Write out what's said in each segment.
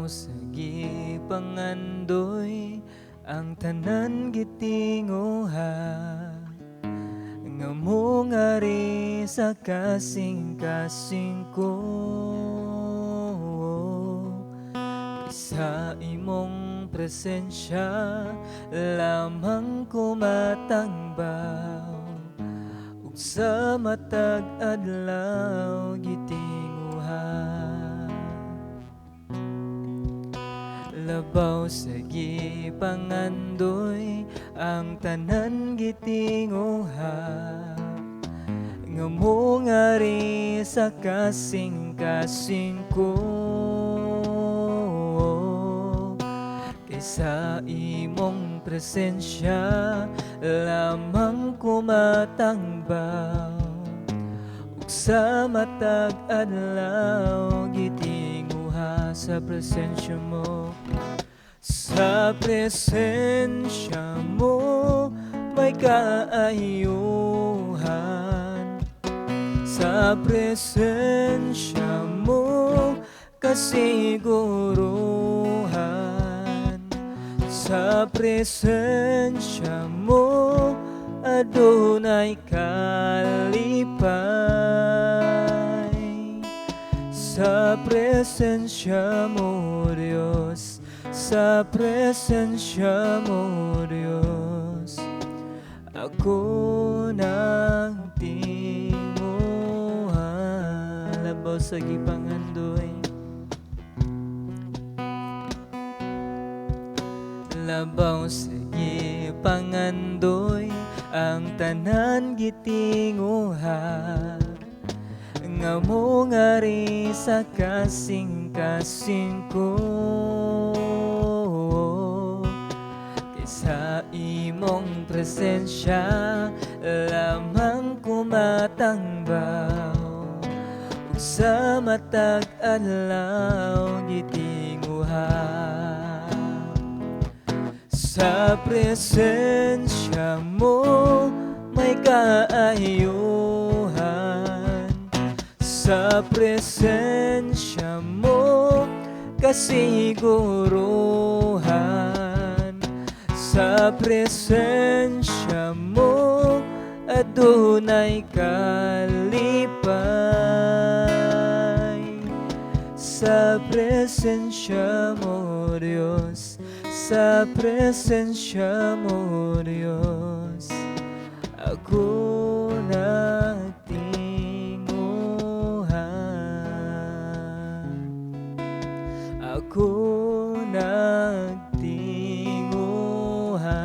sa gipangandoy ang tanan gitinguha nga mo ngari sa kasing-kasing ko. Sa imong presensya lamang ko matangbaw, ug sa matag adlaw gitinguha. Labaw sa gipangandoy ang tanan gitinguha nga mo ngari sa kasing-kasing ko. Sa imong presensya lamang ko matangbaw, ug sa matag adlaw gitinguha sa presensya mo. Sa presensya mo may kaayuhan, sa presensya mo kasiguruhan, sa presensya mo adunay kalipay. Sa presensya mo Diyos, sa presensya mo Diyos, ako nagtinguha. Labaw sa gipangandoy, labaw sa gipangandoy ang tanan gitinguha nga mo ngari sa kasing-kasing ko. Sa imong presensya lamang ko matangbaw, ug sa matag adlaw gitinguha. Sa presensya mo may kaayuhan, sa presensya mo kasiguruhan, sa presensya mo adunay kalipay. Sa presensya mo Diyos, sa presensya mo Diyos, ako nagtinguha. Ako nagtinguha.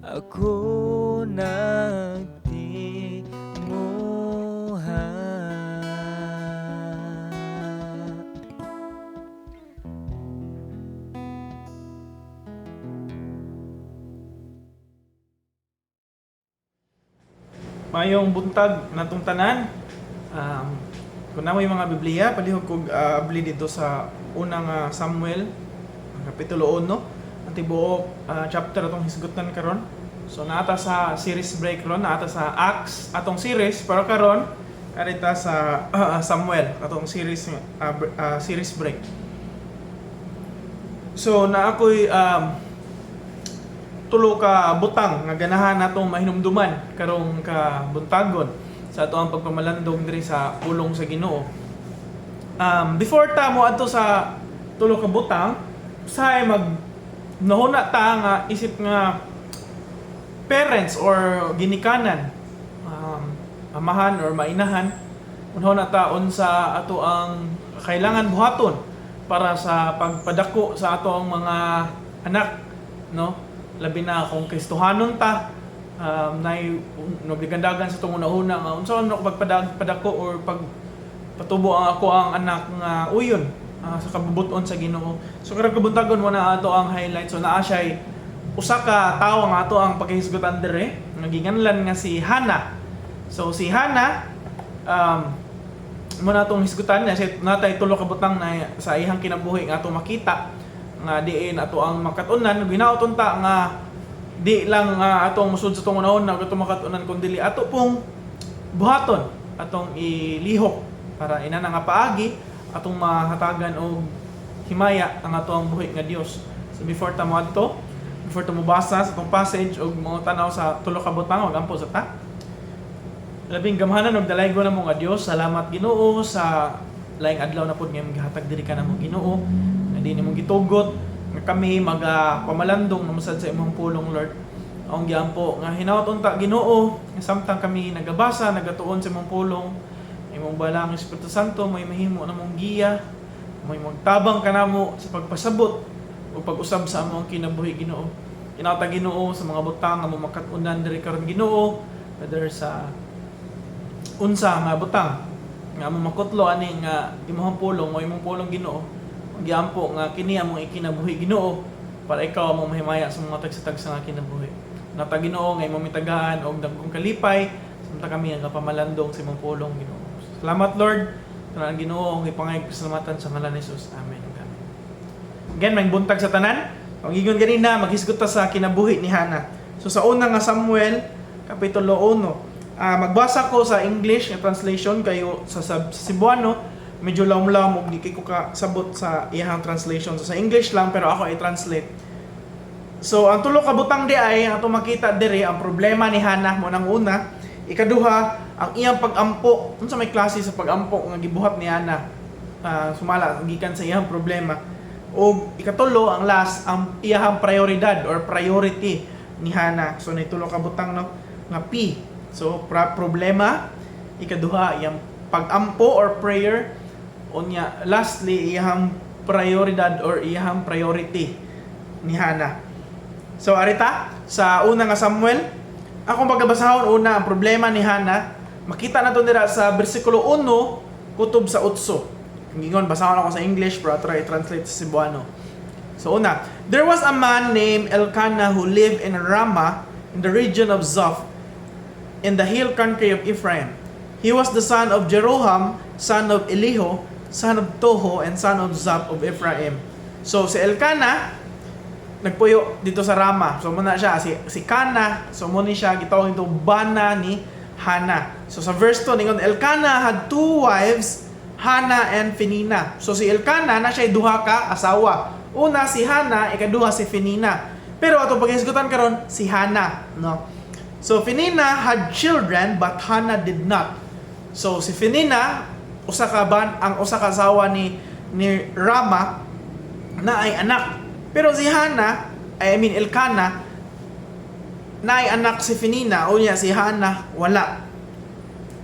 Ako nagtinguha. Mayong buntag natong tanan. Kung na may mga Biblia, palihog kog abli dito sa unang Samuel, kapitulo 1, ang tibuok chapter atong hisgutan karon. So naata sa series break ron, naata sa Acts atong series, pero karon karita sa Samuel atong series break. So na ako'y tulo ka butang nga ganahan natong mahinumduman karong ka buntagon sa ato ang pagpamalandong diri sa pulong sa Ginoo. Before ta mo adto sa tulo ka butang, say mag nahuna ta nga isip nga parents or ginikanan, amahan or mainahan, unahuna ta unsa ato ang kailangan buhaton para sa pagpadako sa ato ang mga anak, no? Labi na kung Kristohanon ta, nabligandagan sa itong una-una nga unsa man ako pagpadako or pagpatubo ang ako ang anak nga uyon sa kabubuton sa Ginoo. So karong kabuntagon mo na ato ang highlight. So naa siya usa ka tawo nga ato ang paghisgutan dire, nga ginganlan nga si Hana. So si Hana mo na itong hisgutan na siya natay tulo ka butang na sa ihang kinabuhi nga ato makita nga diin ato ang makatunan ginaoton ta nga di lang atong musud sa tong unahon na ato makatunan kundi ato pong buhaton atong ilihok para ina nga paagi atong mahatagan og himaya ang ato ang buhi nga Dios. So before ta moadto, before ta mobasa sa atong passage og mga tanaw sa tulo ka butang, ampo sa ta. Labing gamhanan og dalaygo na mo nga Dios, salamat Ginoo sa laing adlaw na pud nga gihatag diri ka namo Ginoo. Nga di nimo gitugot nga kami pamalandong namusad sa imong pulong Lord. Ang giampo nga hinaut unta Ginoo, nga samtang kami nagabasa, nagatuon sa imong pulong, imong balang Espiritu Santo may mahimo namong giya, may magtabang ka namo sa pagpasabot o pag-usab sa among kinabuhi Ginoo. Inata Ginoo sa mga butang nga makatunan diri karon Ginoo, whether sa unsa nga butang nga among makutlo ani nga imong pulong o imong pulong Ginoo. Giampo nga kini among ikinabuhi Ginoo para ikaw among mahimaya sa mga tagsa-tagsa nga kinabuhi. Nata Ginoo nga imong mitagaan og dagkong kalipay samtang kami nga pamalandong sa imong pulong Ginoo. Salamat Lord. Tanan Ginoo ang ipangay pasalamatan sa ngalan ni Jesus. Amen. Amen. Again, may buntag sa tanan. Ang gigon ganina maghisgot ta sa kinabuhi ni Hana. So sa una nga Samuel kapitulo 1. Magbasa ko sa English nga translation kayo sa Cebuano medyo lawom-lawom og di ko kasabot sa iyang translation. So sa English lang pero ako i-translate. So ang tulo ka butang di ay ato makita diri ang problema ni Hana mo nang una. Ikaduha ang iyang pag-ampo. Unsa may klase sa pag-ampo nga gibuhat ni Hana sumala gikan sa iyang problema. O ikatulo ang last ang iyang prioridad or priority ni Hana. So nay tulo ka butang no nga P. So, problema, ikaduha, iyang pag-ampo or prayer, unya, lastly, iyang prioridad or iyang priority ni Hana. So, arita, sa una nga Samuel, akong pagbabasahon, una, ang problema ni Hana, makita na ito nila sa versikulo 1, kutob sa 8. Ngingon, basahon ako sa English, pero try translate sa Cebuano. So, una, there was a man named Elkanah who lived in Ramah, in the region of Zoph, in the hill country of Ephraim. He was the son of Jeroham, son of Elihu, son of Toho, and son of Zoph of Ephraim. So, si Elkanah, nagpuyo dito sa Ramah. So, muna siya, si Kana, so muna siya, gitawag ito, bana ni Hana. So, sa verse 2, ningon, Elkanah had two wives, Hana and Phinina. So, si Elkanah, na siya duha ka asawa. Una, si Hana, ikaduha si Phinina. Pero, ato pag-isgutan karon si Hana, no? So, Phinina had children, but Hana did not. So, si Phinina, ang usa ka asawa ni Rama, na ay anak. Pero si Hana, Elkanah, na ay anak si Phinina, o niya, si Hana, wala.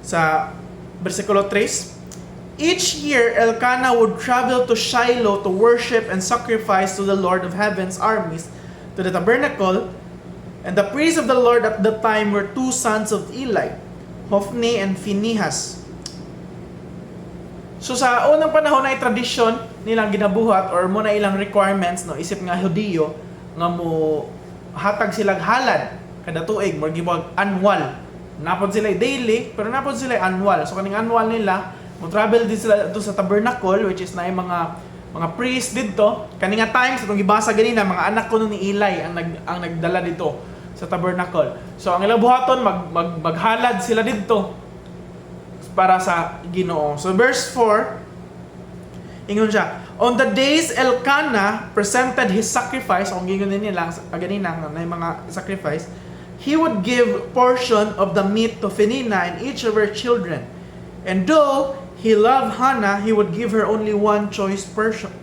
Sa versikulo 3, each year, Elkanah would travel to Shiloh to worship and sacrifice to the Lord of Heaven's armies, to the tabernacle. And the priests of the Lord at the time were two sons of Eli, Hophni and Phinehas. So sa unang panahon ay tradisyon nilang ginabuhat or muna ilang requirements, no, isip nga Hudiyo nga mo hatag silang halad kada tuig, mo gibag annual. Napod sila daily, pero napod sila annual. So kaning annual nila, mo travel din sila dito sa tabernacle, which is na yung mga priest dito. Kaninga times itong gibasa ganina, mga anak ko ni Eli ang nagdala dito sa tabernacle. So ang ilang buhaton maghalad sila dito para sa Ginoo. So verse 4, ingon siya, on the days Elkanah presented his sacrifice, kung gingon nila ganina na yung mga sacrifice, he would give portion of the meat to Phinina and each of her children. And though he loved Hannah, he would give her only one choice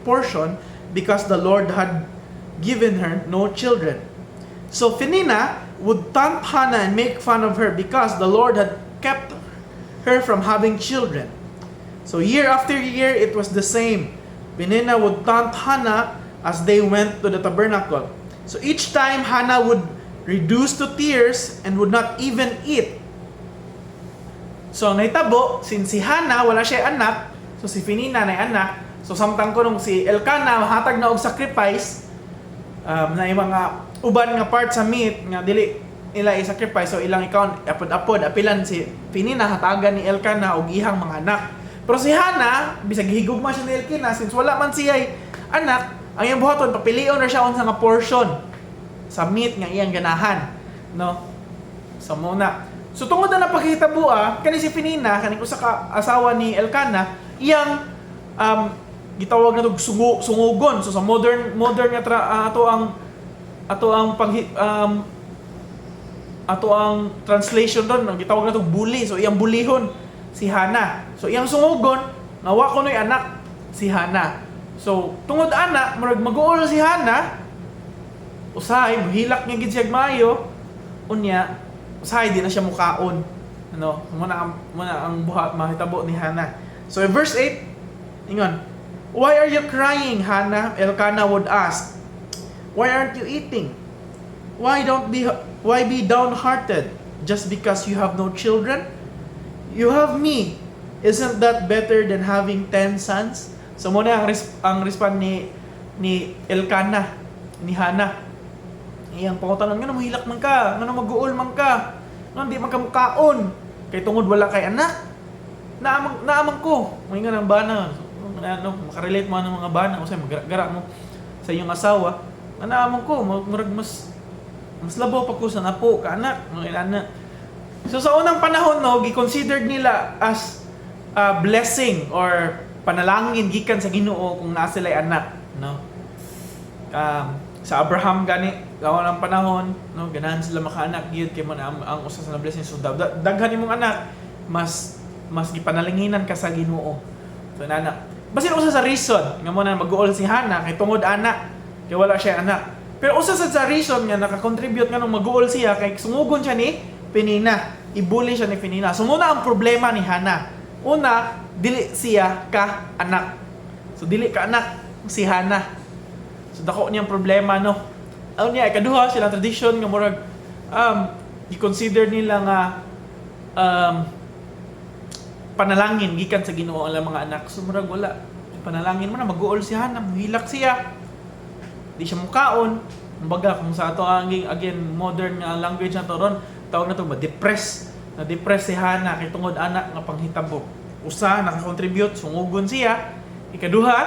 portion because the Lord had given her no children. So Phinina would taunt Hannah and make fun of her because the Lord had kept her from having children. So year after year, it was the same. Phinina would taunt Hannah as they went to the tabernacle. So each time, Hannah would reduce to tears and would not even eat. So ang naitabo, since si Hannah wala siya anak, so si Phinina na anak, so samtang ko nung si Elkanah hatag na og sacrifice, na yung mga uban nga part sa meat nga dili nila i-sacrifice, so ilang ikaw apod apilan si Phinina hatagan ni Elkanah og ihang mga anak. Pero si Hannah bisag higugma siya ni Elkanah, since wala man siya anak, ang iyang buhaton papilion na siya unsa nga portion sa meat nga iyang ganahan, no? So muna, so tungod na napakita bua kani si Phinina kaning usa ka asawa ni Elkanah, iyang gitawag na to sungugon. So sa modern nga ato ang translation doon, gitawag na to bully. So iyang bulihon si Hana. So iyang sungugon nga wa kunoy anak si Hana. So tungod ana murag mag-uol si Hana, usahay mohilak niya gid siya maayo, unya usahay di na siya mukaon. Ano, muna ang buhat mahitabo ni Hana. So in verse 8, ingon, "Why are you crying, Hana?" Elkanah would ask. "Why aren't you eating? Why be downhearted just because you have no children? You have me. Isn't that better than having 10 sons?" So muna ang respond ni Elkanah, ni Hana. Iyang pangutanon, "Ngano mohilak man ka? Ngano mag-uol man ka? Ngano di man ka mukaon? Kay tungod wala kay anak. Naamang ko." Moingon ang bana. Makarelate mo ng mga bana, usay magara mo sa iyong asawa. Naamang ko, murag mas labaw pa ko sa napo ka anak, mga anak. So sa unang panahon gi-considered nila as a blessing or panalangin gikan sa Ginoo kung naa sila'y anak, no? Sa Abraham gani gawa ng panahon, no, ganahan sila makaanak gyud kay man ang usa sa blessing. So daghan imong anak, mas gipanalinginan ka sa Ginoo. So anak, basin usa sa reason nga mo na mag-uol si Hana kay tungod anak, kay wala siya anak. Pero usa sa reason nga naka-contribute nga nung mag-uol siya kay sungugon siya ni Penina, ibuli siya ni Penina. So muna ang problema ni Hana. Una, dili siya ka anak. So dili ka anak si Hana. So dako niyang problema, no. Aun niya ikaduha silang tradition nga murag i-consider nila nga panalangin gikan sa Ginoo ang mga anak. So murag wala panalangin mo na mag-uol si Hana, muhilak siya. Di siya mukaon. Kumbaga kung sa ato again modern nga language na to ron, tawag na to ba depress. Na-depress si Hana kay tungod anak nga panghitabo. Usa naka-contribute sungugon siya. Ikaduha,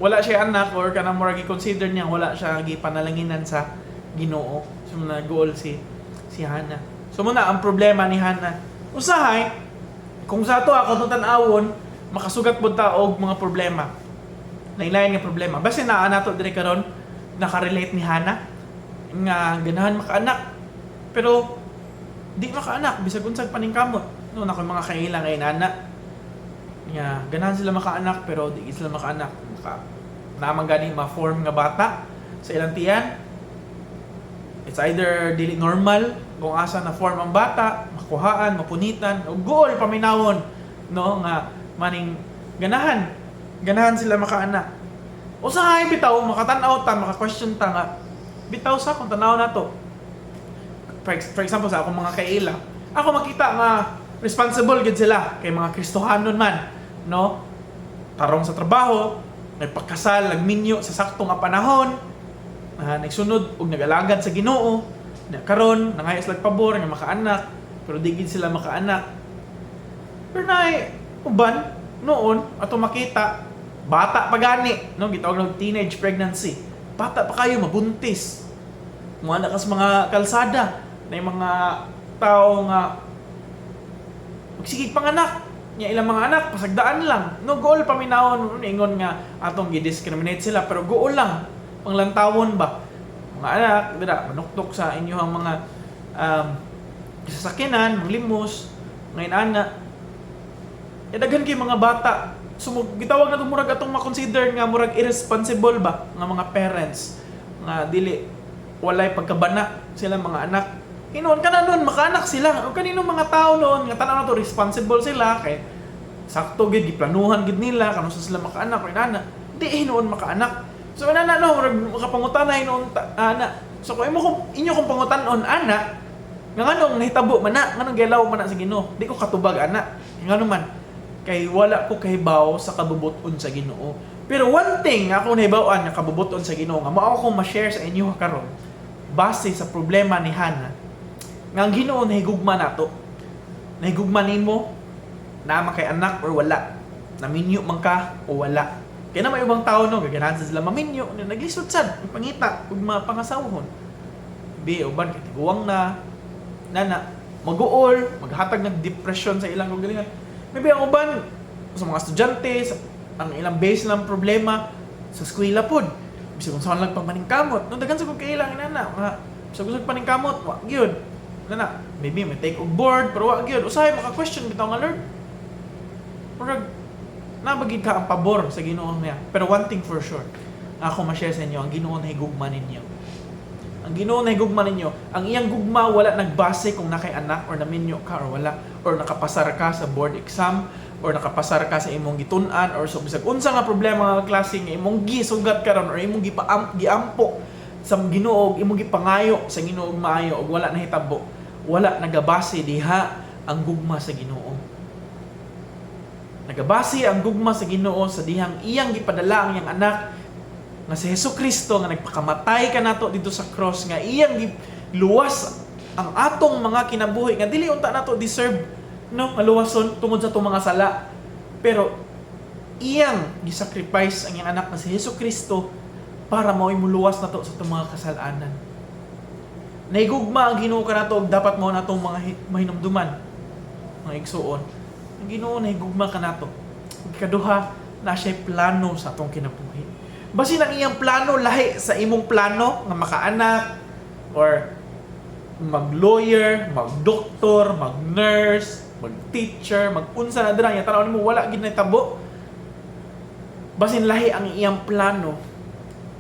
wala siya anak or kanang murag i-consider niya wala siya gipanalanginan sa Ginoo. So nag-goal si Hana. So muna ang problema ni Hana. Usahay kung sa ato ako tan-awon makasugat pud ta og mga problema. Lain-lain nga problema. Basta naa nato dire karon naka-relate ni Hana nga ganahan makaanak pero di makaanak bisag unsang paningkamot. No na mga kailang ay nana. Nga ganahan sila makaanak pero di sila makaanak. Naman gani ma-form nga bata sa ilang tiyan. It's either dili normal kung asa na form ang bata, makuhaan, mapunitan, o goal paminawon, no nga maning ganahan sila makaanak. Usahay bitaw makatan-aw ta, maka-question ta nga bitaw sa kung tanaw nato. For example sa akong mga kaila, ako makita nga responsible gid sila kay mga Kristohanon man, no? Tarong sa trabaho, nagpakasal, nagminyo sa saktong nga panahon, nagsunod ug nag-alagad sa Ginoo, na karon nangayas lag pabor nga makaanak, pero di gid sila makaanak. Pero naay uban noon ato makita bata pa gani, no, gitawag og teenage pregnancy. Bata pa kayo mabuntis. Mga nakas mga kalsada na mga tao nga magsigig panganak. Nya ilang mga anak pasagdaan lang. No goal paminawon ingon nga atong gi-discriminate sila pero goal lang panglantawon ba. Mga anak dira manuktok sa inyong mga sasakyanan, limos, ngayon ana. Daghan kay mga bata. So gitawag na murag atong ma-consider nga murag irresponsible ba nga mga parents nga dili walay pagkabana sila mga anak. Hinuon ka na noon makaanak sila. O kanino mga tao noon nga tanaw na to responsible sila kay sakto gid giplanuhan gid nila kanu sa sila makaanak o inana. Di hinuon makaanak. So inana no murag makapangutan na hinuon ana. So kung inyo kung pangutan-on ana nga nganong nahitabo man na nganong gilaw man na sa Ginoo. Di ko katubag ana. Ngano man kay wala ko kahibaw sa kabubuton sa Ginoo. Pero one thing ako nahibaw-an nga kabubuton sa Ginoo nga mao akong ma-share sa inyo karon base sa problema ni Hana nga ang Ginoo nahigugma nato. Nahigugma nimo na kay anak or wala. Naminyo man ka o wala. Kaya na may ibang tao no gaganahan sila maminyo, naglisod sad pangita ug mga pangasawon. Bi uban kay tiguwang na nana mag-uol, maghatag ng depression sa ilang kagalingan. Maybe ang uban sa mga estudyante, ang ilang base ng problema sa eskwela pod. Bisag kung saan lang pagmaningkamot. Nung dagan sa kong kailangan na nga, sa gusto paningkamot, wa gyud. Na, maybe may take og board, pero wa gyud. Usahay maka-question bitaw nga Lord. Murag nabagid ka ang pabor sa Ginoo niya. Pero one thing for sure, ako ma-share sa inyo, ang Ginoo na higugma ninyo. Ang Ginoo na higugma ninyo, ang iyang gugma wala nagbase kung nakay anak or naminyo ka or wala, or nakapasar ka sa board exam, or nakapasar ka sa imong gitun-an, or so bisag unsa nga problema nga klase nga imong gisugat karon or imong giampo sa Ginoo, imong gipangayo sa Ginoo maayo og wala nahitabo, wala nagabase diha ang gugma sa Ginoo. Nagabase ang gugma sa Ginoo sa dihang iyang gipadala ang iyang anak nga si Hesukristo nga nagpakamatay kanato dito sa cross, nga iyang luwas ang atong mga kinabuhi nga dili unta nato deserve, no, maluwason tungod sa atong mga sala, pero iyang gisacrifice ang iyang anak na si Hesukristo para mao'y muluwas nato sa atong mga kasalanan. Naigugma ang Ginoo kanato og dapat mao natong mga mahinumduman, mga igsuon. Ang Ginoo naigugma kanato. Ikaduha, na siya'y plano sa atong kinabuhi. Basin ang iyang plano lahi sa imong plano nga makaanak or mag-lawyer, mag-doktor, mag-nurse, mag-teacher, mag-unsa na dira, tanaw nimo wala gid natabo. Basin lahi ang iyang plano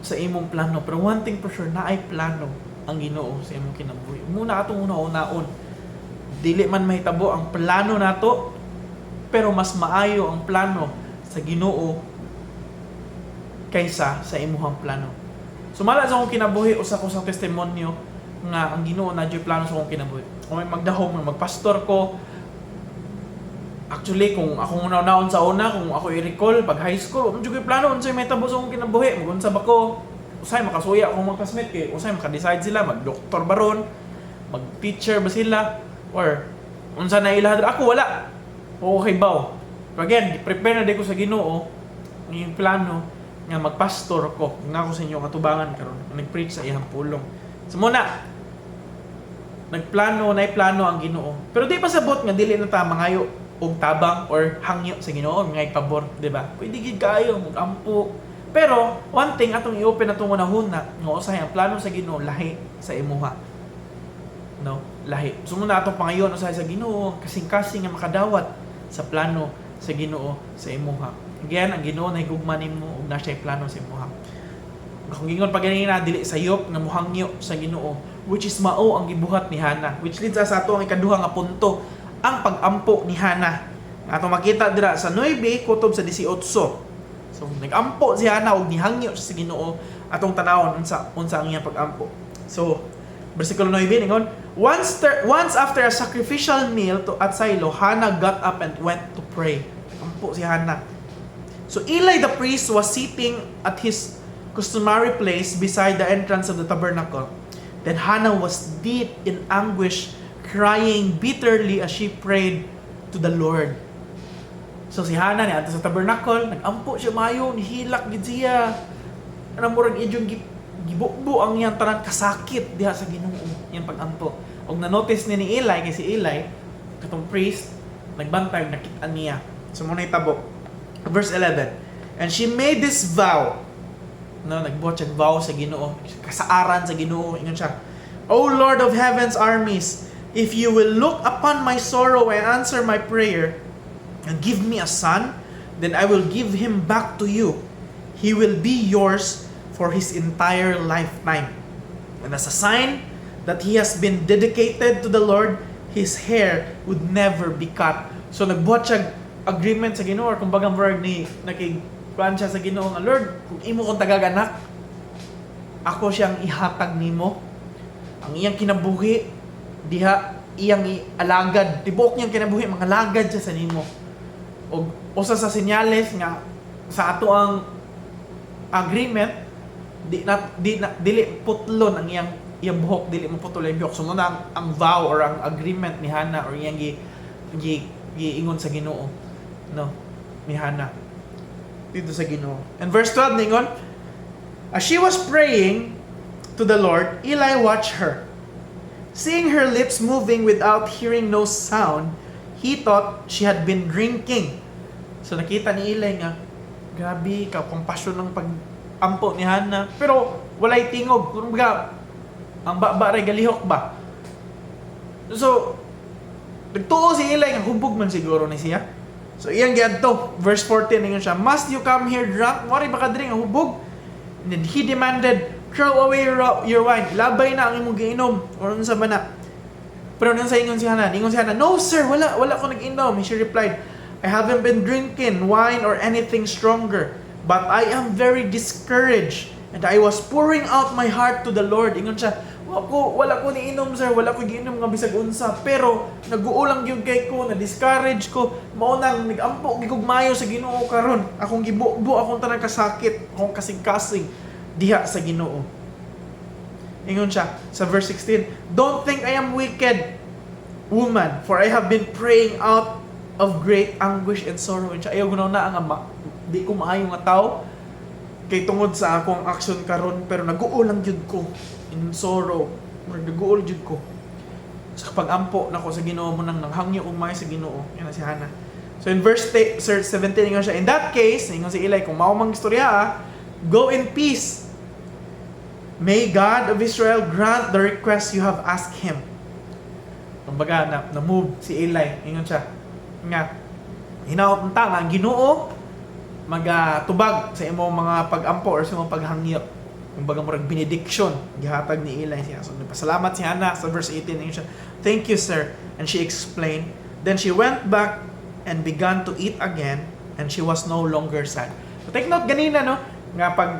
sa imong plano, pero one thing for sure, naay plano ang Ginoo sa imong kinabuhi. Muna atong una-unaon, dili man mahitabo ang plano nato, pero mas maayo ang plano sa Ginoo kaysa sa imuhang plano. Sumala sa akong kinabuhi, usa ko sa testimonyo nga ang Ginoo na diyay plano sa akong kinabuhi. Kung may magdahom, magpastor ko, actually, kung ako una-unaon sa una, kung ako i-recall, pag high school, ano diyay plano, unsay may tabo sa akong kinabuhi, mag-unsa ba ko, usay makasuya akong mga classmate, kay usay makadecide sila, mag-doktor ba ron, mag-teacher ba sila, or unsa na ilahad, ako wala, okay ba? Pero again, prepare na din ko sa Ginoo, yung plano, nga magpastor ko nga ako sa inyo katubangan karon nag-preach sa iyang pulong. So muna nagplano ang Ginoo, pero di pa sabot nga dili na ta mangayo og tabang or hangyo sa Ginoo nga pabor, di ba? Pwede gid kaayo mag-ampo, pero one thing atong i-open atong unahuna nga usahay ang plano sa Ginoo lahi sa imuha, no, lahi. So muna atong pangayon usahay sa Ginoo kasing-kasing nga makadawat sa plano sa Ginoo sa imuha. Again, ang Ginoo na higugma nimo ug na siya'y plano sa imuha. Kung gingon pa ganina dili sayop nga muhangyo sa Ginoo, which is mao ang gibuhat ni Hana, which leads us sa ato ang ikaduha nga punto, ang pag-ampo ni Hana. Ato makita dira sa 9 kutob sa 18. So nag-ampo si Hana ug nihangyo sa Ginoo, atong tanawon unsa ang iyang pag-ampo. So versikulo 9 ningon, once after a sacrificial meal at Silo, Hana got up and went to pray. Ampo si Hana. So Eli the priest was sitting at his customary place beside the entrance of the tabernacle. Then Hannah was deep in anguish, crying bitterly as she prayed to the Lord. So si Hannah ni ato sa tabernacle, nag-ampo siya mayo, nihilak gid siya. Ano murag idyong gibukbo ang iyang tanan kasakit diha sa Ginoo, iyang pag-ampo. Og na-notice ni Eli kay si Eli, katong priest, nagbantay nakita niya. So mo na itabo. Verse 11. And she made this vow. No, nagbuhat siya vow sa Ginoo, kasaaran sa Ginoo, ingon siya. O Lord of heaven's armies, if you will look upon my sorrow and answer my prayer, and give me a son, then I will give him back to you. He will be yours for his entire lifetime. And as a sign that he has been dedicated to the Lord, his hair would never be cut. So nagbuhat siya agreement sa Ginoo, or kumbaga word ni nakigkuan siya sa Ginoo nga, Lord, kung imo kong tagaganak, ako siyang ihatag nimo. Ang iyang kinabuhi diha iyang alagad, tibok niyang kinabuhi mga alagad siya sa nimo. Og usa sa senyales nga sa ato ang agreement, dili putlon ang iyang buhok, dili mo putol ang buhok. So muna ang vow or ang agreement ni Hannah or iyang giingon sa Ginoo, no, ni Hannah dito sa Ginoo. And verse 12 ningon, as she was praying to the Lord, Eli watched her. Seeing her lips moving without hearing no sound, he thought she had been drinking. So nakita ni Eli nga, grabe ka, compassion ng pag-ampo ni Hannah. Pero walay tingog. Kumbaga, ang baba ray galihok ba? So, nagtuo si Eli nga, hubog man siguro ni siya. So, iyang giadto. Verse 14, ngayon siya, must you come here drunk? Mari ba ka diri nga hubog? And then he demanded, throw away your wine. Labay na ang imong giinom. O sa bana. Pero nang sa ingon si Hannah, no sir, wala ko nag-inom. She replied, I haven't been drinking wine or anything stronger, but I am very discouraged, and I was pouring out my heart to the Lord. Ingon siya, wala ko ni-inom sir, wala ko giinom nga bisag unsa, pero nag-uulang gyud kay ko, na-discourage ko, mao nang nag-ampo gigugmayo sa Ginoo karon. Akong gibubo, akong tanang kasakit, akong kasing-kasing diha sa Ginoo. Ingon siya sa verse 16, don't think I am wicked, woman, for I have been praying out of great anguish and sorrow. And siya, ayaw gunaw na ang di ko maayo nga tao, kay tungod sa akong action karon, pero nag-uulang jud ko in sorrow, nag-uul jud ko sa pag-ampo nako sa Ginoo mo nang nanghangyo umay sa Ginoo. Yan na si Hannah. So in verse 17 ingon siya, in that case, ingon si Eli, kung mao mang istorya, go in peace. May God of Israel grant the request you have asked Him. Kumbaga, na-move si Eli. Ingon siya, nga, hinaot ng tanga, ang Ginoo, magatubag sa imong mga pag-ampo or sa imong paghangyo. Kumbaga, murag benediction, gihatag ni Eli siya. So, nagpasalamat si Hannah sa verse 18. Ingon siya, thank you, sir. And she explained. Then she went back and began to eat again, and she was no longer sad. So, take note ganina, no? Nga pag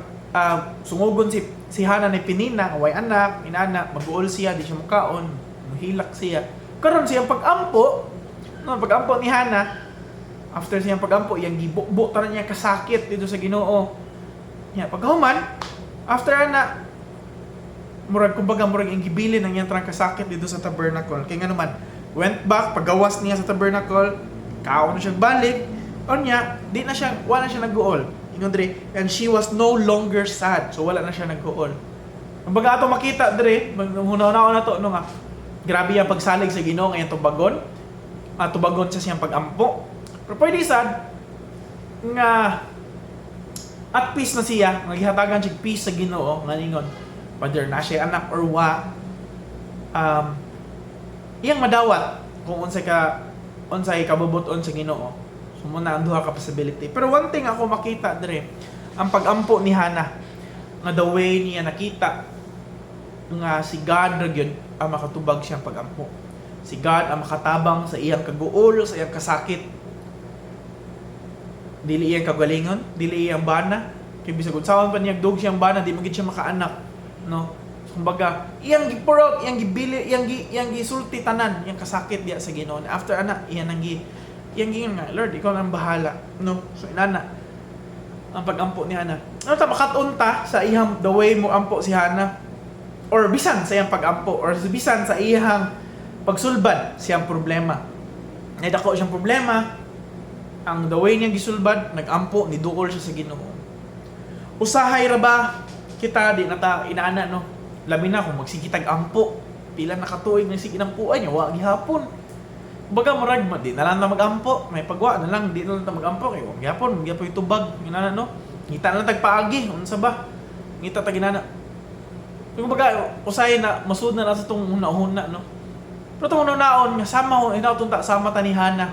sungugon si Hannah ni Penina, way anak, inana, mag-uol siya, di siya mukaon, muhilak siya. Karon siyang pag-ampo, no, pag-ampo ni Hannah, after siyang pag-ampo, iyang gibo tanan niya kasakit dito sa Ginoo. Yeah, paghuman, after ana, murag iyang gibilin ang iyang trang kasakit dito sa tabernacle. Kaya nga naman, went back, paggawas niya sa tabernacle, kaon na siyang balik, o niya, wala na siya nag-uol. Ingon diri, and she was no longer sad. So wala na siya nag-uol. Ang baga ato makita diri, hunaw-hunaw na to, no nga, grabe yung pagsalig sa Ginoo ngayong tubagon. Tubagon sa siyang pag-ampo. Pero pwede sad, nga, at peace na siya, naghihatagan siya peace sa Ginoo, nga ningon, whether na siya anak or wa, iyang madawat kung unsay kabubuton sa Ginoo. So muna ang duha ka possibility. Pero one thing ako makita dire, ang pag-ampo ni Hannah, nga the way niya nakita nga si God ra gyud ang makatubag siyang pag-ampo. Si God ang makatabang sa iyang kaguol, sa iyang kasakit. Dili iyang kagalingon, dili iyang bana. Kay bisag unsaon pa niya dog siyang bana, di magid siya makaanak, no? Kumbaga, iyang gipurot, iyang gibili, iyang gisulti tanan, iyang kasakit diya sa Ginoo. After ana, iyang nga, Lord, ikaw nang bahala, no? So inana ang pag-ampo ni Hannah. Ano ta makatunta sa iyang the way mo ampo si Hannah, or bisan sa iyang pag-ampo, or bisan sa iyang pagsulbad siyang problema. Naidako siyang problema, ang the way niya gisulbad, nag-ampo, niduol siya sa Ginoo. Usahay ra ba kita di nata inaana, no? Labi na kung magsigitag ampo, pila na katuig ng sige ng puay niya, wa gihapon. Baga murag di na lang na mag-ampo, may pagwa na lang, di na lang ta mag-ampo kay wag gyapon itubag, inana, no? Ngita na lang tagpaagi, unsa ba? Ngita ta ginana. Kung baga usahay na masud na sa tong hunahuna, no? Pero tong naon nga sama ho inatunta sama ta ni Hannah.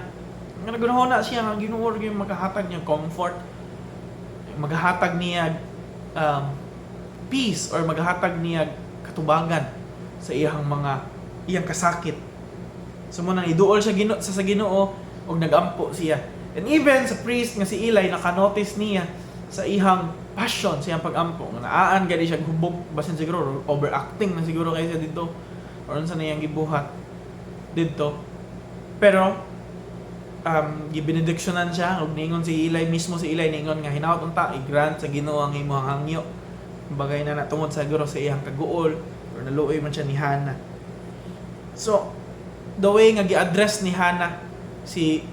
Nga nagunahuna siya nga Ginoo gyud maghahatag niya comfort. Maghahatag niya peace, or maghahatag niya katubagan sa iyang kasakit. So muna iduol siya sa Ginoo og nagampo siya. And even sa priest nga si Eli, naka-notice niya sa iyang passion, sa iyang pag-ampo. Naaan gali siya hubog, basin siguro overacting na siguro kaysa dito, or unsa na iyang gibuhat dito. Pero gibenediksyonan siya og ningon si Eli, mismo si Eli ningon nga hinaut unta i-grant sa Ginoo ang imong hangyo. Bagay na natungod siguro sa iyang kaguol, or naluoy man siya ni Hannah. So the way nga gi-address ni Hannah si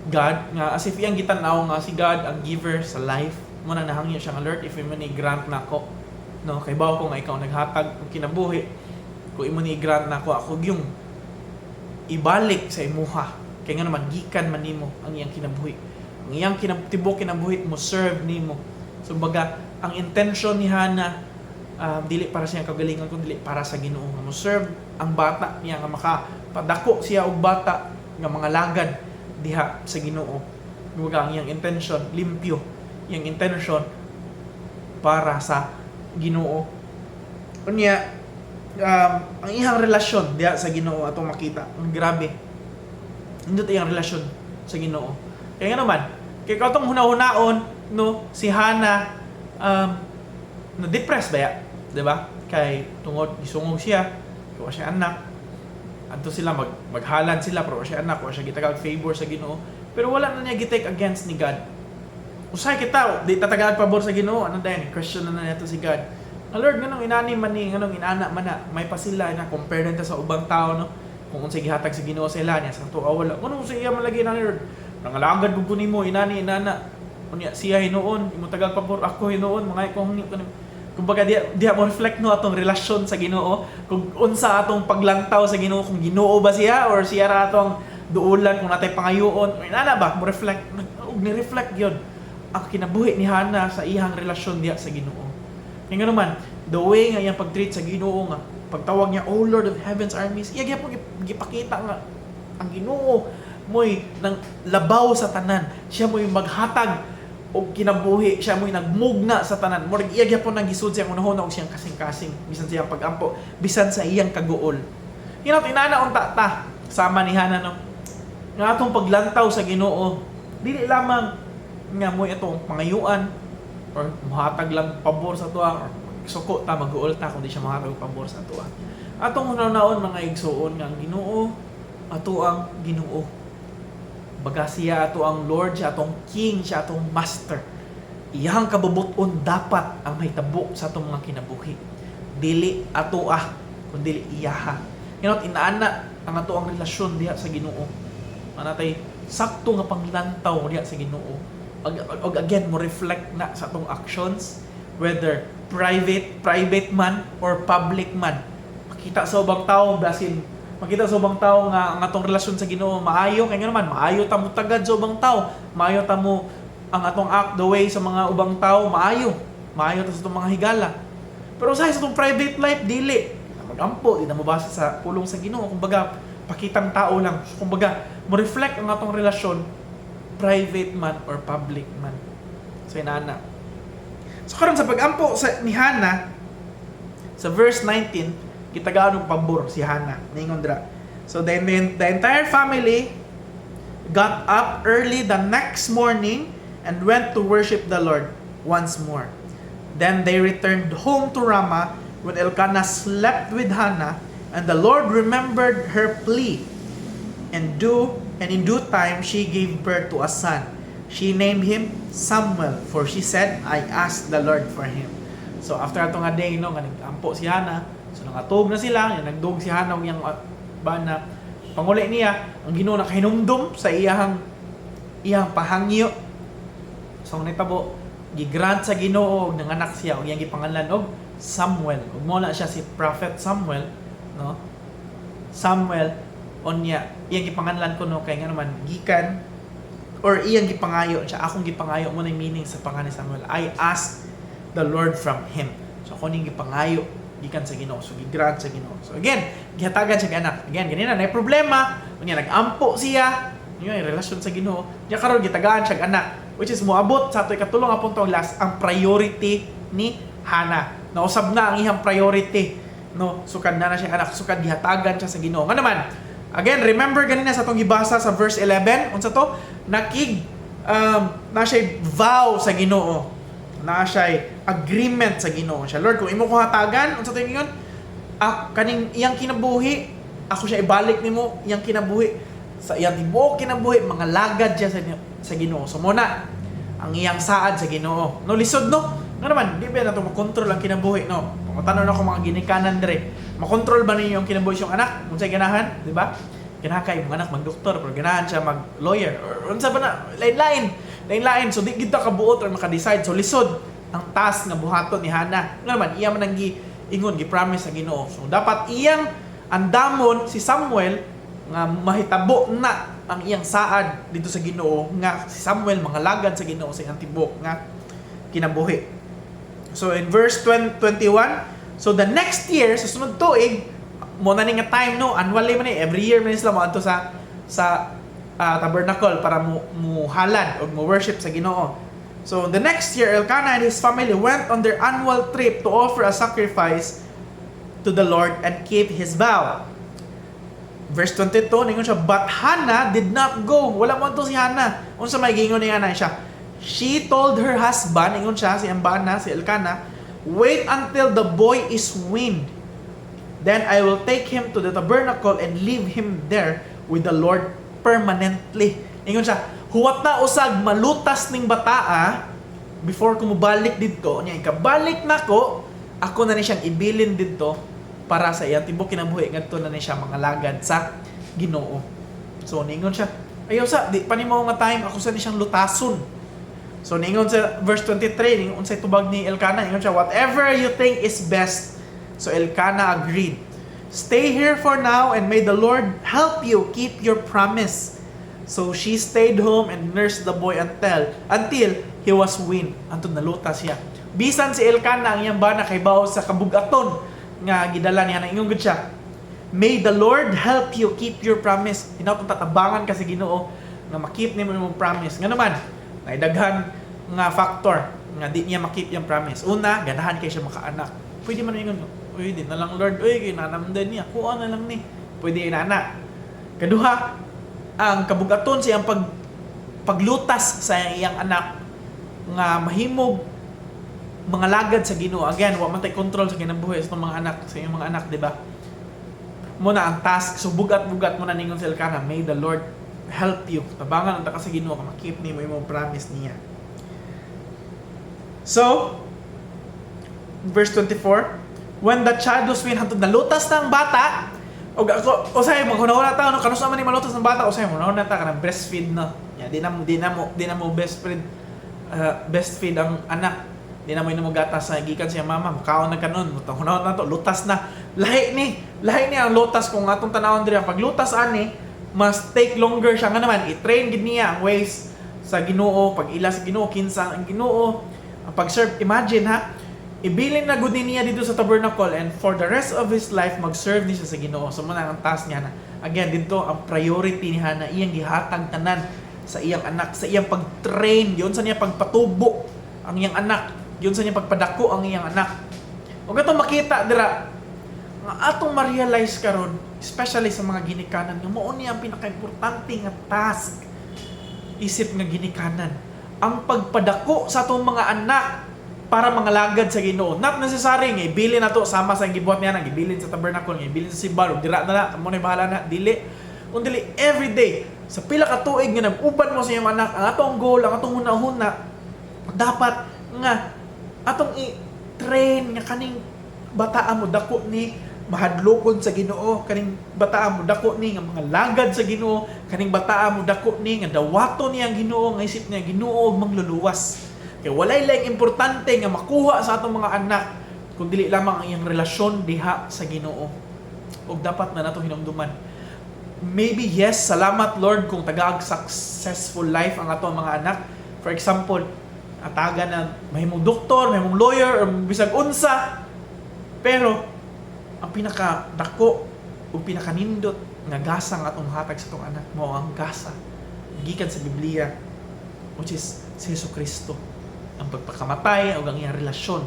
God, nga as if iyang gitanaw nga si God ang giver sa life, mo na nahangyo siya nga, Lord, if you man grant na ko, no, kay bawo ko nga ikaw naghatag ng kinabuhi, kung imo ni grant na ako yung ibalik sa imuha. Kaya nga naman, gikan man nimo ang iyang kinabuhi. Ang iyang tibuok kinabuhi mo serve nimo. So baga, ang intention ni Hana, dili para sa iyang kagalingan, kundi para sa Ginoo. Mo serve ang bata niya nga makapadako siya og bata nga mga lagad diha sa Ginoo. Baga, ang iyang intention limpyo. Iyang intention para sa Ginoo. Unya, ang iyang relasyon diha sa Ginoo atong makita. Ang grabe. Indot iyang relasyon sa Ginoo. Kaya nga naman, kaya katong hunahunahon no si Hana na depressed ba ya? 'Di ba? Kay tungod gisungog siya, kuha siya anak. Adto sila maghalan sila pero siya anak, kuha siya gitagag favor sa Ginoo. Pero wala na niya gitake against ni God. Usay kita, di tatagag pabor sa Ginoo, ano dayon, question na nato si God. Lord, nganong inani man ni, nganong inana man na, may pasila na compare nito sa ubang tao no. Kung unsay gihatag sa Ginoo sa ila niya sa tuwa wala. Nganong sa iya man lagi na Lord. Nangalagad gud ko nimo inani inana. Unya siya hinuon, imo tagag pabor ako hinuon, mga ko hangyo kanim. Kumbaga diha mo reflect no atong relasyon sa Ginoo, kung unsa atong paglantaw sa Ginoo, kung Ginoo ba siya or siya ra atong duulan kung natay pangayoon. Inana ba mo reflect ug ni-reflect gyud ang kinabuhi ni Hana sa iyang relasyon diha sa Ginoo. Kaya nga naman, the way nga iyang pag-treat sa Ginoo nga, pagtawag niya, "Oh Lord of Heaven's Armies," iya gyapon gipakita nga ang Ginoo mo'y nang labaw sa tanan. Siya mo'y maghatag o kinabuhi, siya mo'y nagmugna sa tanan. Murag iya gyapon nang gisud siya unahon og siyang kasing-kasing bisan sa iyang pag-ampo, bisan sa iyang kaguol. Hinaut inana unta ta sama ni Hana no. Nga atong paglantaw sa Ginoo, dili lamang nga mo'y atong pangayuan or muhatag lang pabor sa tuwa or suko ta mag-uol ta kundi siya muhatag pabor sa tuwa. Atong hunahunahon mga igsuon nga ang Ginoo ato ang Ginoo. Baga siya ato ang Lord, siya atong King, siya atong Master. Iyang kabubuton dapat ang mahitabo sa atong mga kinabuhi. Dili ato kundi iyaha. Hinaut inaana ang ato ang relasyon diha sa Ginoo. Manatay sakto nga panglantaw diha sa Ginoo. Og again mo reflect na sa atong actions, whether private man or public man. Makita sa ubang tao basin makita sa ubang tao nga ang atong relasyon sa Ginoo maayo, kaya nga naman maayo ta mo tagad sa ubang tao, maayo ta mo ang atong act the way sa mga ubang tao, maayo ta sa atong mga higala. Pero sa atong private life dili magampo, di na mabasa sa pulong sa Ginoo. Kumbaga pakitang tao lang. Kumbaga mo reflect ang atong relasyon, private man or public man. So inana. So karon sa pag-ampo sa ni Hana sa verse 19, kita gaano pabor si Hana ningon dra. So then the entire family got up early the next morning and went to worship the Lord once more. Then they returned home to Ramah when Elkanah slept with Hannah, and the Lord remembered her plea. And in due time she gave birth to a son. She named him Samuel, for she said, "I asked the Lord for him." So after ato nga day no nga nag-ampo si Hana, so nangatog na sila, nagdug si Hana og iyang bana. Panguli niya, ang Ginoo nakahinumdum sa iyang pahangyo. So nitabo gigrant sa Ginoo og nanganak siya og iyang gipangalan og Samuel. Ug mo na siya si Prophet Samuel, no? Samuel onya iyang gipangalan ko no kay nga naman gikan or iyang gipangayo siya, akong gipangayo mo na yung meaning sa pangalan ni Samuel. I asked the Lord from him. So ako ning gipangayo gikan sa Ginoo, so gigrant sa Ginoo. So again, gihatagan siya anak. Again, ganina na problema, unya nag-ampo siya, yung relasyon sa Ginoo. Nya karon gitagaan siya anak, which is moabot sa atoy katulong nga punto last ang priority ni Hana. Nausab na ang iyang priority, no? Sukad na siya anak, sukad gihatagan siya sa Ginoo. Nga naman, again, remember ganina sa atong gibasa sa verse 11, unsa to? Na siya vow sa Ginoo. Na siya agreement sa Ginoo. Siya, Lord, kung imo ko hatagan, unsa to ingon? Kaning iyang kinabuhi, ako siya ibalik nimo iyang kinabuhi. Sa iyang tibuok kinabuhi, mga lagad siya sa Ginoo. So muna, ang iyang saad sa Ginoo. No, lisod no? Nga naman, di ba na ito makontrol ang kinabuhi, no? Pagkatanon ako mga ginikanan dire. Makontrol ba ninyo yung kinabuhi siyong anak? Unsay ganahan, di ba? Kinakay mga anak mag-doktor, pero ganahan siya mag-lawyer. Or unsa ba na? Lain-lain. So di kita kabuot or maka-decide. So lisod ang task nga buhaton ni Hana. Nga naman, iya man ang ingon gi-promise sa Ginoo. So dapat iyang andamon si Samuel nga mahitabo na ang iyang saad dito sa Ginoo nga si Samuel mangalagad sa Ginoo sa iyang tibok nga kinabuhi. So in verse 21, so the next year sa sunod tuig mo na ni nga time no, annually man every year man sila moadto sa tabernacle para mo halad o mo worship sa Ginoo. So the next year Elkanah and his family went on their annual trip to offer a sacrifice to the Lord and keep his vow. Verse 22, ningon siya, but Hannah did not go. Wala mo to si Hannah. Unsa may gingon ni Hannah siya? She told her husband, ningon siya, si Ambana, si Elkanah, wait until the boy is weaned. Then I will take him to the tabernacle and leave him there with the Lord permanently. Ningon siya, huwat na usag malutas ning bataa before ko mubalik dito. Nya ikabalik nako, ako na ni siyang ibilin dito para sa iyang tibok kinabuhi ngadto na ni siya mangalagad sa Ginoo. So ningon siya, ayaw sa di pa nimo nga time ako sa ni siyang lutason. So ningon sa verse 23, ningon sa tubag ni Elkanah, ningon siya, whatever you think is best. So Elkanah agreed. Stay here for now and may the Lord help you keep your promise. So she stayed home and nursed the boy until he was weaned. Antun nalutas siya. Bisan si Elkanah ang iyang bana kay bawo sa kabugaton nga gidala niya na ingon gud siya. May the Lord help you keep your promise. Hinatong tatabangan ka sa Ginoo nga makip nimo imong promise. Nga naman, naidaghan nga factor nga di niya makip yung promise. Una, ganahan kay siya makaanak. Pwede man ingon, pwede na lang Lord, oy kinanamdan niya, kuha na lang ni. Pwede inana. Kaduha, ang kabugaton siyang paglutas sa iyang anak nga mahimog mga lagad sa Ginoo. Again, wa man tay control sa kinabuhi sa mga anak, sa iyong mga anak, di ba? Muna ang task, so bugat-bugat mo na ningon sa Elkanah, may the Lord help you. Tabangan ang taka sa Ginoo ka makip nimo imong promise niya. So, verse 24, when the child was weaned, hantod nalutas ng bata, og ako usay mo kunahon ta no kanus man ni malutas ng bata, usay mo na ta kanang breastfeed na. Ya, di na mo breastfeed ang anak. Di na mo gatas sa gikan siya mama, makaon na kanon, hunahon na to, lutas na. Lahi ni ang lutas kung atong tanawon diri ang paglutas ani, must take longer siya nga naman i-train gid niya ang ways sa Ginoo, pag ila sa Ginoo, kinsa ang Ginoo, ang pag-serve. Imagine ha, ibilin na gud niya dito sa tabernacle and for the rest of his life mag-serve ni siya sa Ginoo. So man ang task niya na. Again, dito ang priority ni Hannah, iyang gihatag tanan sa iyang anak, sa iyang pag-train, yun sa niya pagpatubo ang iyang anak. Yun sa niya pagpadako ang iyang anak. Ug atong makita dira nga atong ma-realize karon, especially sa mga ginikanan, nga mao ni ang pinaka-importante nga task isip nga ginikanan, ang pagpadako sa atong mga anak para mangalagad sa Ginoo. Not necessary nga ibilin nato sama sa gibuhat niya nang ibilin sa tabernacle, nga ibilin sa simbahan, dira na mo na bahala na dili. Kundi every day sa pila ka tuig nga nag-uban mo sa iyong anak, ang atong goal, ang atong hunahuna dapat nga atong i-train nga kaning bataan mo dako ni mahadlokon sa Ginoo, kaning bataan mo dako ni nga mga lagad sa Ginoo, kaning bataan mo dako ni nga dawaton niya ang Ginoo, nga isip niya Ginoo mangluluwas. Kay walay lang importante nga makuha sa atong mga anak kung dili lamang ang iyang relasyon diha sa Ginoo. Ug dapat na nato hinumduman. Maybe yes, salamat Lord kung tagaag successful life ang atong mga anak. For example, ataga na mahimong doktor, mahimong lawyer, o bisag unsa. Pero, ang pinakadako o pinakanindot nga gasa nga atong hatag sa itong anak mo, ang gasa, gikan sa Biblia, which is si Jesucristo. Ang pagpakamatay o ang iyang relasyon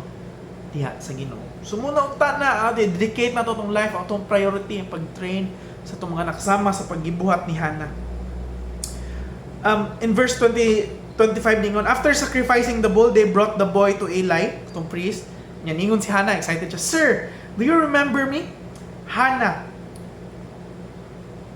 diha sa Ginoo. So muna unta na, dedicate na to itong life, itong priority, ang pag-train sa itong mga nakasama sa paggibuhat ni Hannah. In verse 25 ningon, after sacrificing the bull, they brought the boy to Eli, itong priest. Yan, ningon si Hannah, excited siya, Sir, do you remember me? Hannah,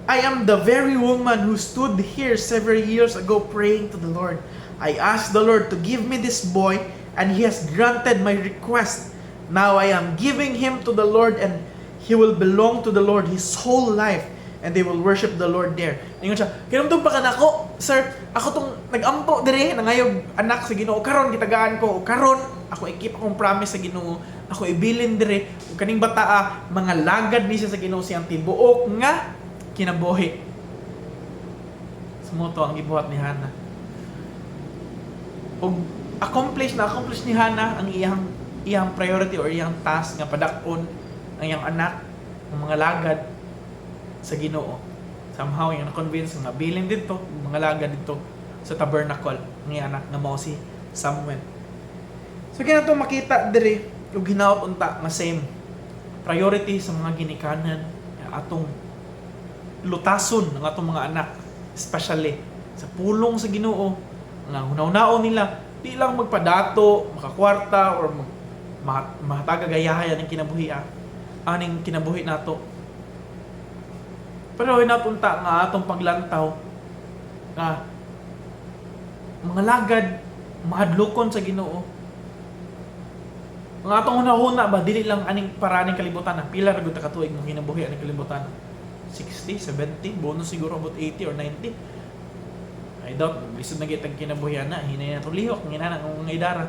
I am the very woman who stood here several years ago praying to the Lord. I asked the Lord to give me this boy, and He has granted my request. Now I am giving him to the Lord, and he will belong to the Lord his whole life. and they will worship the Lord there. Ingon siya, kinumtog pa ka nako, sir, ako tong nag-ampo dire nangayog anak sa Ginoo, karon gitagaan ko, karon ako ikip akong promise sa Ginoo, ako ibilin dire, ug kaning bataa mga lagad ni siya sa Ginoo siyang tibuok nga kinabuhi. Sumoto ang gibuhat ni Hana. Ug accomplish ni Hana ang iyang priority or iyang task nga padakon ang iyang anak, ang mga lagad sa Ginoo. Somehow yung na-convince nga bilin dito, mga lagad dito sa tabernacle ng iyang anak nga mao si Samuel. So kinato makita diri ug hinaut unta nga same priority sa mga ginikanan atong lutason ng atong mga anak, especially sa pulong sa Ginoo nga hunaw-hunaon nila di lang magpadato, makakwarta or mahatagagayahan ng kinabuhi aning kinabuhi nato. Pero hinapunta nga atong paglantaw nga mga lagad mahadlokon sa Ginoo. Nga atong hunahuna ba dili lang aning paraning kalibutan na pila ra gud ta katuig mong kinabuhi aning kalibutan. 60, 70, bonus siguro about 80 or 90. I doubt lisod na gitag kinabuhi na hinay na to lihok ngina ang mga idara.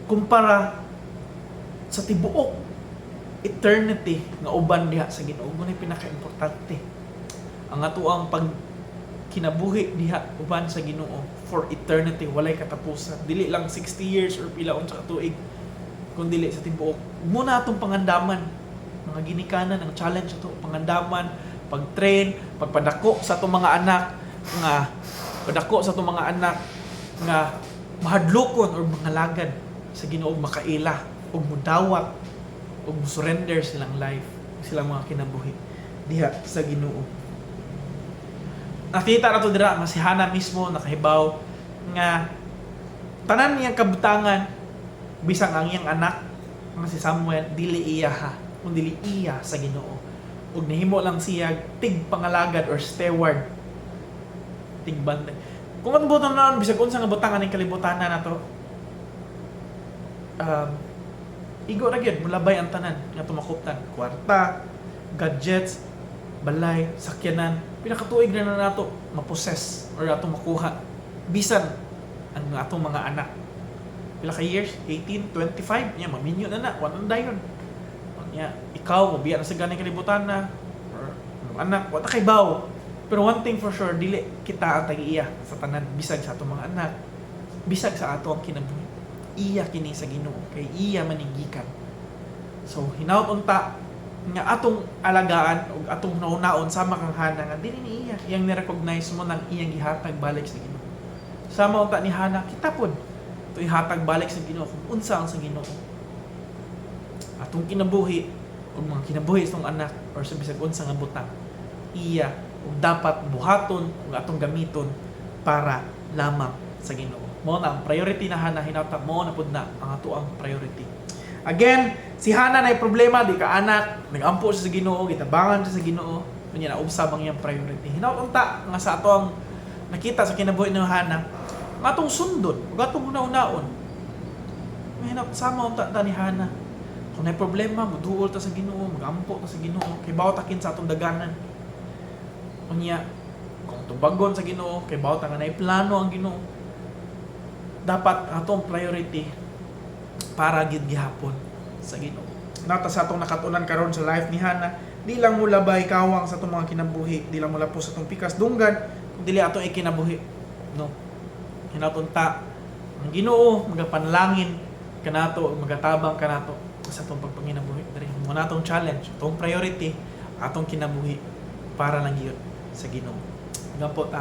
Kumpara sa tibuok eternity nga uban diha sa Ginoo mo pinaka-importante. Ang atuang pag kinabuhi diha uban sa Ginoo for eternity, walay katapusan. Dili lang 60 years or pila unsa ka tuig kun dili sa tibuok. Muna atong pangandaman mga ginikanan ang challenge ato pangandaman, pag-train, pagpadako sa atong mga anak nga padako sa atong mga anak nga mahadlokon or mga lagad sa Ginoo makaila ug mudawat ug surrender silang life, silang mga kinabuhi diha sa Ginoo. Nakita na to dira nga si Hana mismo nakahibaw nga tanan niyang kabutangan bisang ang iyang anak nga si Samuel dili iya kundi iya sa Ginoo. Ug nahimo lang siya tig pangalagad or steward tig bantay. Kung atong buton na bisag unsa nga butangan ning kalibutan na to igo ra gyud mulabay ang tanan nga tumakuptan, kwarta, gadgets, balay, sakyanan, pinakatuig na nato maposes or atong makuha bisan ang atong mga anak. Pila ka years? 18, 25, nya maminyo na wanan dayon. Nya ikaw mo biya na sa ganang kalibutan na or anak, wa ta kay baw. Pero one thing for sure, dili kita ang tag-iya sa tanan bisag sa atong mga anak, bisag sa ato ang kinabuhi. Iya kini sa Ginoo kay iya manigikan. So hinaut unta nga atong alagaan ug atong naunaon sama kang Hana nga dili ni iya iyang ni-recognize mo nang iyang gihatag balik sa Ginoo. Sama unta ni Hana kita pod to ihatag balik sa Ginoo kung unsa ang sa Ginoo. Atong kinabuhi ug mga kinabuhi sa atong anak or sa bisag unsa nga butang iya ug dapat buhaton ug atong gamiton para lamang sa Ginoo. Mo na ang priority na Hana hinauta mo na pud na ang ato ang priority. Again, si Hana na problema di ka anak, nagampo siya sa Ginoo, gitabangan siya sa Ginoo, kunya na usab ang iyang priority. Hinaut unta nga sa ato ang nakita sa kinabuhi ni Hana, nga atong sundon, ug atong una-unaon. Hinaut sama unta ta ni Hana. Kung may problema, muduol ta sa Ginoo, magampo ta sa Ginoo, kay bawat akin sa atong daganan. Kunya kung tubagon sa Ginoo, kay bawat nga nay plano ang Ginoo. Dapat atong priority para gid gihapon sa Ginoo. Nata sa atong nakatunan karon sa life ni Hana, di lang mula bay kawang sa atong mga kinabuhi, di lang mula po sa atong pikas dunggan, kundi atong ikinabuhi. No. Hinatunta ang Ginoo magapanlangin kanato, magatabang kanato sa atong pagpanginabuhi. Diri mo natong challenge, atong priority, atong kinabuhi para lang gyud sa Ginoo. Gampot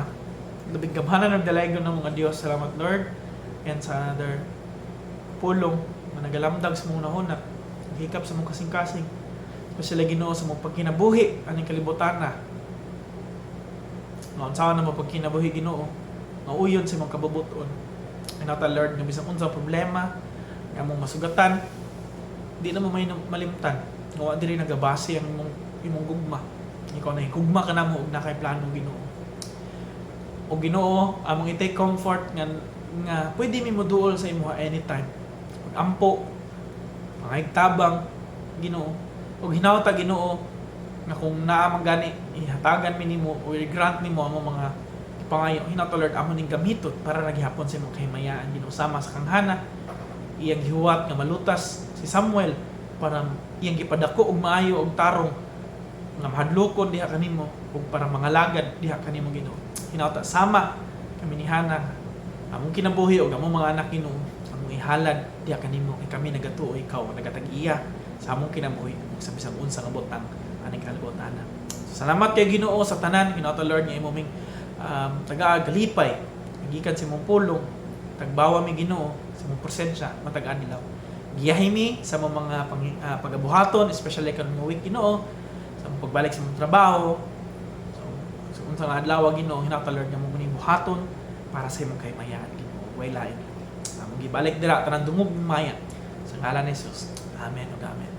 labing gamhanan ng dalaygon ng mga Dios. Salamat Lord. And sa another pulong na nagalamdag sa mong nahuna, hikap sa mong kasing-kasing, especially Ginoo sa mong pagkinabuhi, aning kalibutan na. Noon sa na mo pagkinabuhi Ginoo, mauyon sa mong kabubuton. Inata Lord, nga bisang unsang problema, nga mong masugatan, di na mo may malimtan. Nga diri nagabase ang imong gugma. Ikaw na higugma ka na mo ug na kay plano Ginoo. O Ginoo, among i-take comfort nga pwede mi moduol sa imo anytime. Pag-ampo, pangayagtabang Ginoo, ug hinawta Ginoo nga kung naa man gani ihatagan mi nimo o i-grant nimo ang mga pangayo hinato Lord amo ning gamiton para naghihapon sa imong kahimayaan Ginoo sama sa kanghana iyang gihuwat nga malutas si Samuel para iyang gipadako og maayo og tarong nga mahadlokon diha kanimo ug para mangalagad diha kanimo Ginoo hinauta sama kami ni Hana among kinabuhi ug among mga anak Ginoo among ihalad diha kanimo kay kami nagatuo ikaw nagatag-iya sa among kinabuhi sa bisag unsa nga butang aning kalibutan ana salamat kay Ginoo sa tanan hinauta Lord nga imong taga-galipay gikan sa imong pulong tagbawa mi Ginoo sa imong presensya matag adlaw giyahi mi sa mga pagabuhaton especially karon nga week Ginoo sa mong pagbalik sa imong trabaho so unsang adlaw Ginoo hinauta Lord nga mo muning buhaton para sa imong kahimayaan Ginoo way lain among gibalik dira tanang dungog maya sa ngalan ni Jesus amen ug amen.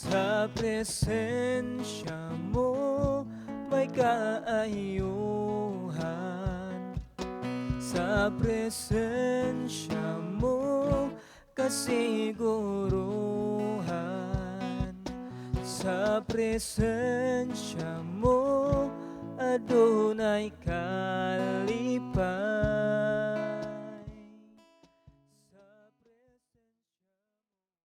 Sa presensya mo may kaayuhan, sa presensya mo kasiguruhan, sa presensya mo adunay ka